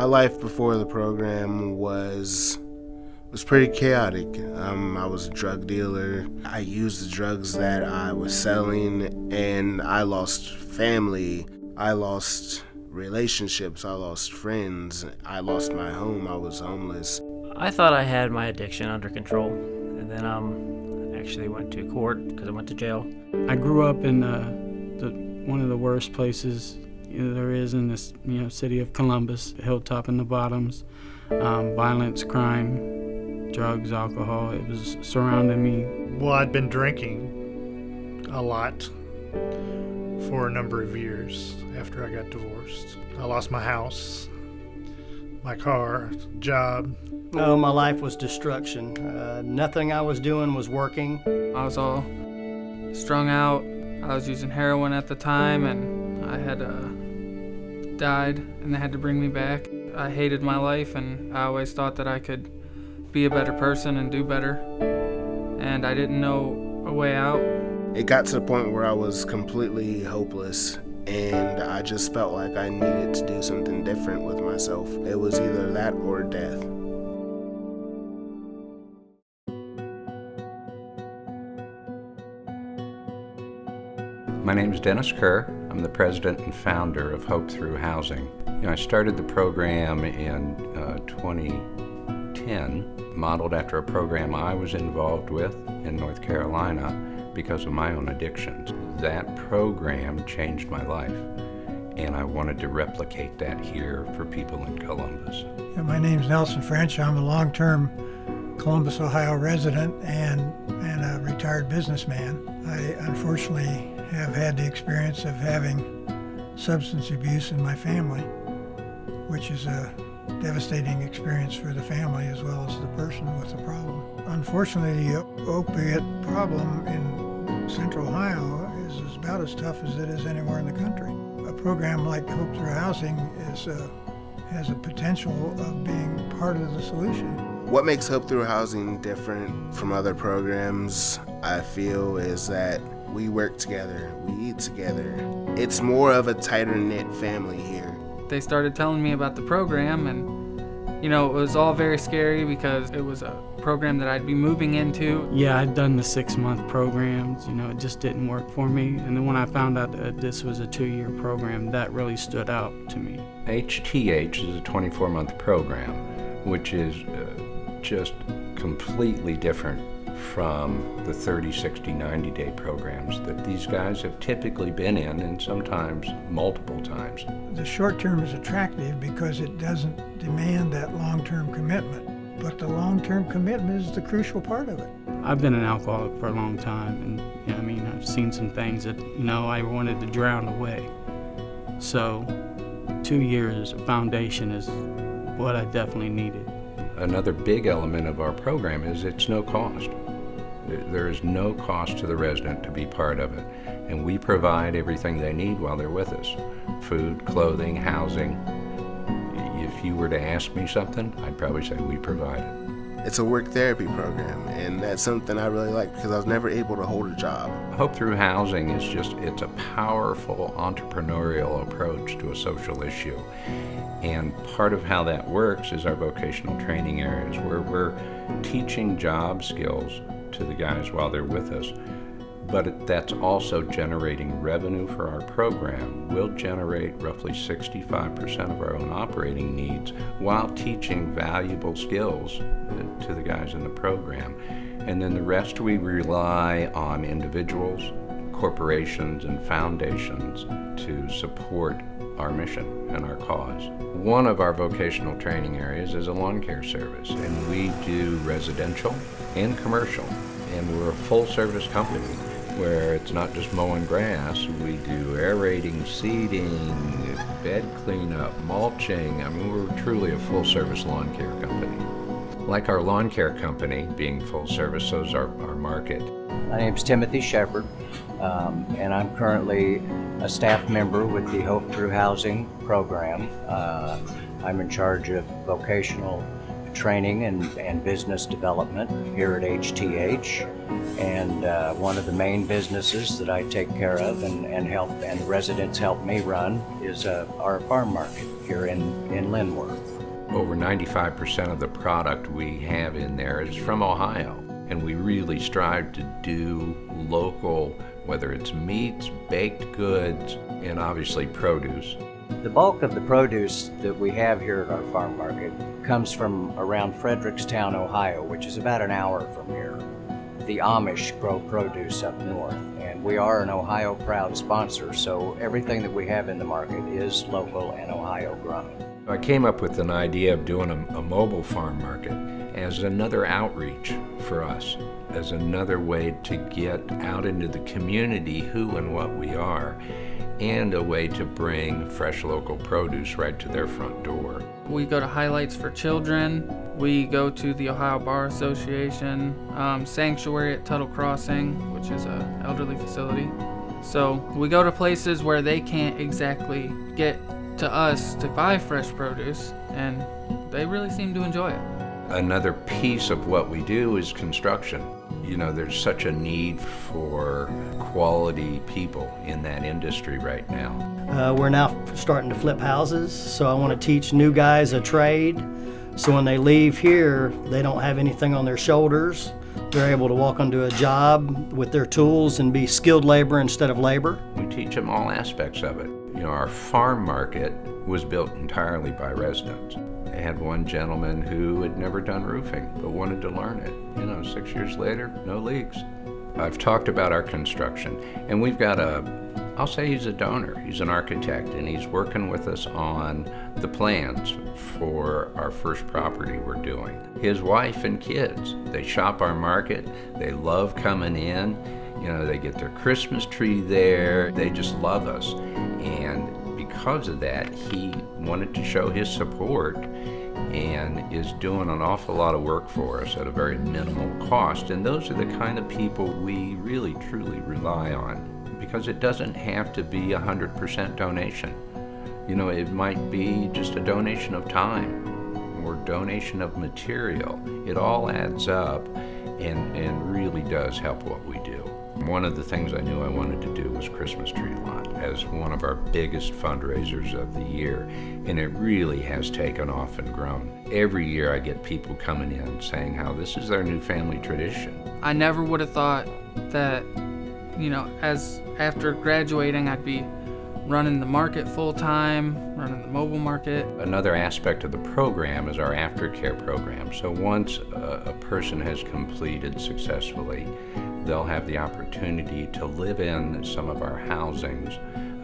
My life before the program was pretty chaotic. I was a drug dealer. I used the drugs that I was selling, and I lost family. I lost relationships. I lost friends. I lost my home. I was homeless. I thought I had my addiction under control, and then actually went to court because I went to jail. I grew up in one of the worst places there is in this city of Columbus, Hilltop in the Bottoms. Violence, crime, drugs, alcohol, it was surrounding me. Well, I'd been drinking a lot for a number of years after I got divorced. I lost my house, my car, job. No, my life was destruction. Nothing I was doing was working. I was all strung out. I was using heroin at the time, and I had died, and they had to bring me back. I hated my life, and I always thought that I could be a better person and do better, and I didn't know a way out. It got to the point where I was completely hopeless, and I just felt like I needed to do something different with myself. It was either that or death. My name is Dennis Kerr. I'm the president and founder of Hope Through Housing. I started the program in 2010, modeled after a program I was involved with in North Carolina because of my own addictions. That program changed my life, and I wanted to replicate that here for people in Columbus. My name's Nelson French. I'm a long-term Columbus, Ohio resident and a retired businessman. I unfortunately have had the experience of having substance abuse in my family, which is a devastating experience for the family as well as the person with the problem. Unfortunately, the opiate problem in Central Ohio is about as tough as it is anywhere in the country. A program like Hope Through Housing has a potential of being part of the solution. What makes Hope Through Housing different from other programs, I feel, is that we work together, we eat together. It's more of a tighter-knit family here. They started telling me about the program, and it was all very scary because it was a program that I'd be moving into. Yeah, I'd done the 6-month programs, it just didn't work for me. And then when I found out that this was a 2-year program, that really stood out to me. HTH is a 24-month program, which is just completely different from the 30, 60, 90-day programs that these guys have typically been in, and sometimes multiple times. The short term is attractive because it doesn't demand that long-term commitment, but the long-term commitment is the crucial part of it. I've been an alcoholic for a long time, and I've seen some things that I wanted to drown away. So 2 years of foundation is what I definitely needed. Another big element of our program is it's no cost. There is no cost to the resident to be part of it, and we provide everything they need while they're with us. Food, clothing, housing. If you were to ask me something, I'd probably say we provide it. It's a work therapy program, and that's something I really like because I was never able to hold a job. Hope Through Housing is it's a powerful entrepreneurial approach to a social issue. And part of how that works is our vocational training areas, where we're teaching job skills to the guys while they're with us. But that's also generating revenue for our program. We'll generate roughly 65% of our own operating needs while teaching valuable skills to the guys in the program. And then the rest we rely on individuals, corporations, and foundations to support our mission and our cause. One of our vocational training areas is a lawn care service, and we do residential and commercial, and we're a full-service company where it's not just mowing grass. We do aerating, seeding, bed cleanup, mulching. We're truly a full-service lawn care company. Like our lawn care company being full-service, so is our market. My name's Timothy Shepard, and I'm currently a staff member with the Hope Through Housing program. I'm in charge of vocational training and business development here at HTH, and one of the main businesses that I take care of and the residents help me run is our farm market here in in Linworth. Over 95% of the product we have in there is from Ohio, and we really strive to do local, whether it's meats, baked goods, and obviously produce. The bulk of the produce that we have here at our farm market comes from around Frederickstown, Ohio, which is about an hour from here. The Amish grow produce up north, and we are an Ohio proud sponsor, so everything that we have in the market is local and Ohio grown. I came up with an idea of doing a mobile farm market as another outreach for us, as another way to get out into the community who and what we are, and a way to bring fresh local produce right to their front door. We go to highlights for children. We go to the Ohio Bar Association, Sanctuary at Tuttle Crossing, which is an elderly facility. So we go to places where they can't exactly get to us to buy fresh produce, and they really seem to enjoy it. Another piece of what we do is construction. You know, there's such a need for quality people in that industry right now. We're now starting to flip houses, so I want to teach new guys a trade. So when they leave here, they don't have anything on their shoulders. They're able to walk onto a job with their tools and be skilled labor instead of labor. We teach them all aspects of it. You know, our farm market was built entirely by residents. I had one gentleman who had never done roofing but wanted to learn it. You know, 6 years later, no leaks. I've talked about our construction, and we've got I'll say he's a donor. He's an architect, and he's working with us on the plans for our first property we're doing. His wife and kids, they shop our market. They love coming in. You know, they get their Christmas tree there. They just love us. And because of that, he wanted to show his support and is doing an awful lot of work for us at a very minimal cost. And those are the kind of people we really, truly rely on, because it doesn't have to be 100% donation. You know, it might be just a donation of time or donation of material. It all adds up and really does help what we do. One of the things I knew I wanted to do was Christmas tree lot as one of our biggest fundraisers of the year, and it really has taken off and grown. Every year I get people coming in saying how this is their new family tradition. I never would have thought that, you know, after graduating I'd be running the market full-time, running the mobile market. Another aspect of the program is our aftercare program. So once a person has completed successfully, they'll have the opportunity to live in some of our housings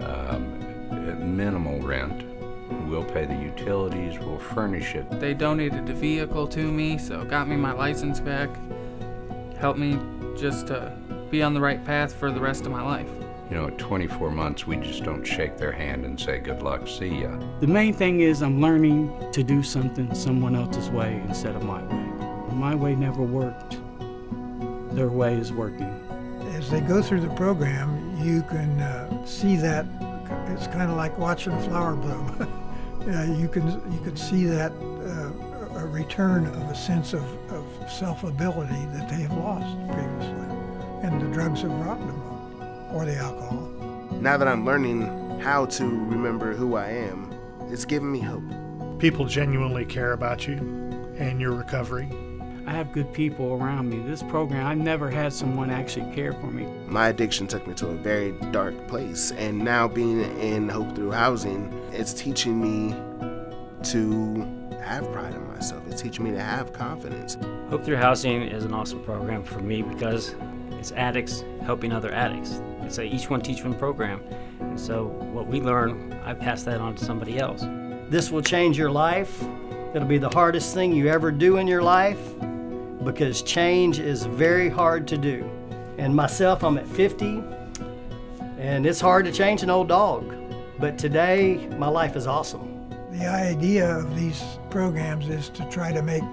at minimal rent. We'll pay the utilities, we'll furnish it. They donated a vehicle to me, so it got me my license back, helped me just to be on the right path for the rest of my life. You know, at 24 months, we just don't shake their hand and say, good luck, see ya. The main thing is I'm learning to do something someone else's way instead of my way. My way never worked. Their way is working. As they go through the program, you can see that it's kind of like watching a flower bloom. You can see that a return of a sense of self-ability that they have lost previously, and the drugs have robbed them, or the alcohol. Now that I'm learning how to remember who I am, it's giving me hope. People genuinely care about you and your recovery. I have good people around me. This program, I never had someone actually care for me. My addiction took me to a very dark place, and now being in Hope Through Housing, it's teaching me to have pride in myself. It's teaching me to have confidence. Hope Through Housing is an awesome program for me because it's addicts helping other addicts. It's a each one teach one program. And so what we learn, I pass that on to somebody else. This will change your life. It'll be the hardest thing you ever do in your life, because change is very hard to do. And myself, I'm at 50, and it's hard to change an old dog. But today, my life is awesome. The idea of these programs is to try to make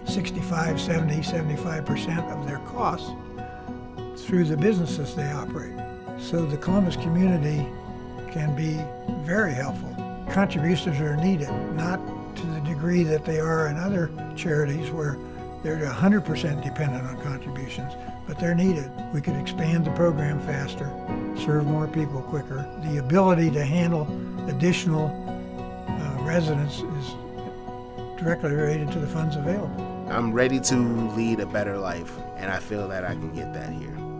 65, 70, 75% of their costs through the businesses they operate. So the Columbus community can be very helpful. Contributions are needed, not to the degree that they are in other charities where they're 100% dependent on contributions, but they're needed. We could expand the program faster, serve more people quicker. The ability to handle additional residents is directly related to the funds available. I'm ready to lead a better life, and I feel that I can get that here.